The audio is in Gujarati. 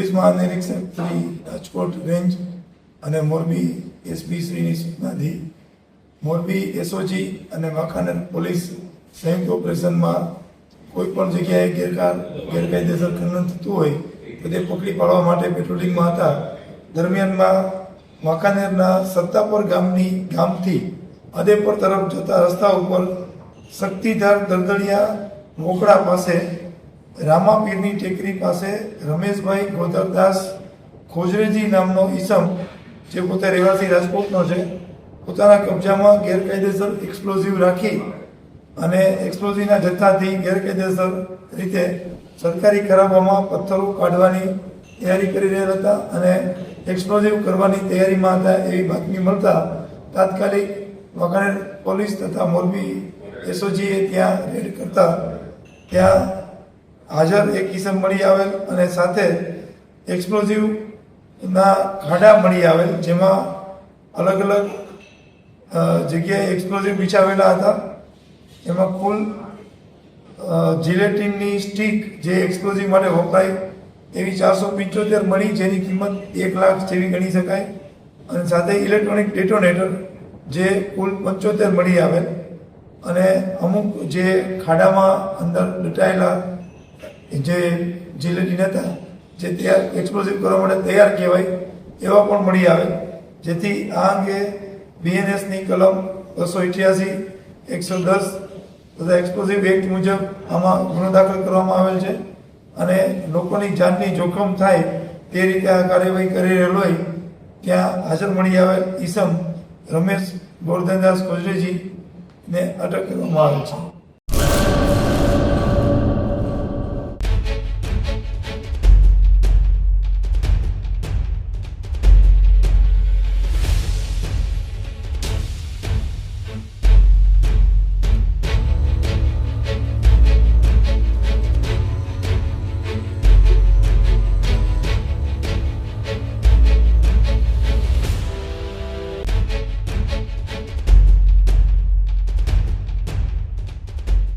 પોલીસ મહાનિરીક્ષક શ્રી રાજકોટ રેન્જ અને મોરબી એસપી શ્રીની સૂચનાથી મોરબી એસઓજી અને વાંકાનેર પોલીસ સંયુક્ત ઓપરેશનમાં કોઈ પણ જગ્યાએ ગેરકાયદેસર ખનન થતું હોય તો તે પકડી પાડવા માટે પેટ્રોલિંગમાં હતા. દરમિયાનમાં વાંકાનેરના સત્તાપર ગામથી અદેપર તરફ જતા રસ્તા ઉપર શક્તિધાર દરદડિયા મોકળા પાસે રામાપીરની ટેકરી પાસે રમેશભાઈ ગોધરદાસ ખોજરેજી નામનો ઈસમ જે પોતે રહેવાસી રાજકોટનો છે, પોતાના કબજામાં ગેરકાયદેસર એક્સપ્લોઝિવ રાખી અને એક્સપ્લોઝિવના જથ્થાથી ગેરકાયદેસર રીતે સરકારી ખરાબામાં પથ્થરો કાઢવાની તૈયારી કરી રહ્યા હતા અને એક્સપ્લોઝિવ કરવાની તૈયારીમાં હતા એવી બાતમી મળતા તાત્કાલિક વાંકાનેર પોલીસ તથા મોરબી એસઓજીએ ત્યાં રેડ કરતા ત્યાં હાજર એક ઈસમ મળી આવેલ અને સાથે એક્સપ્લોઝિવના ખાડા મળી આવેલ, જેમાં અલગ અલગ જગ્યાએ એક્સપ્લોઝિવ બિછાવેલા હતા. એમાં કુલ જિલેટિનની સ્ટીક જે એક્સપ્લોઝિવ માટે વપરાય એવી 475 મળી, જેની કિંમત 1 લાખ જેવી ગણી શકાય, અને સાથે ઇલેક્ટ્રોનિક ડેટોનેટર જે કુલ 75 મળી આવેલ અને અમુક જે ખાડામાં અંદર દટાયેલા જે જિલેટિન હતા જે તૈયાર એક્સપ્લોઝિવ કરવા માટે તૈયાર કહેવાય એવા પણ મળી આવે, જેથી આ અંગે બીએનએસની કલમ 288, 110 તથા એક્સપ્લોઝિવ એક્ટ મુજબ આમાં ગુનો દાખલ કરવામાં આવેલ છે અને લોકોની જાનની જોખમ થાય તે રીતે આ કાર્યવાહી કરી રહેલ હોય ત્યાં હાજર મળી આવેલ ઈસમ રમેશ ગોરધનદાસ ખોજરેજીને અટક કરવામાં આવે છે.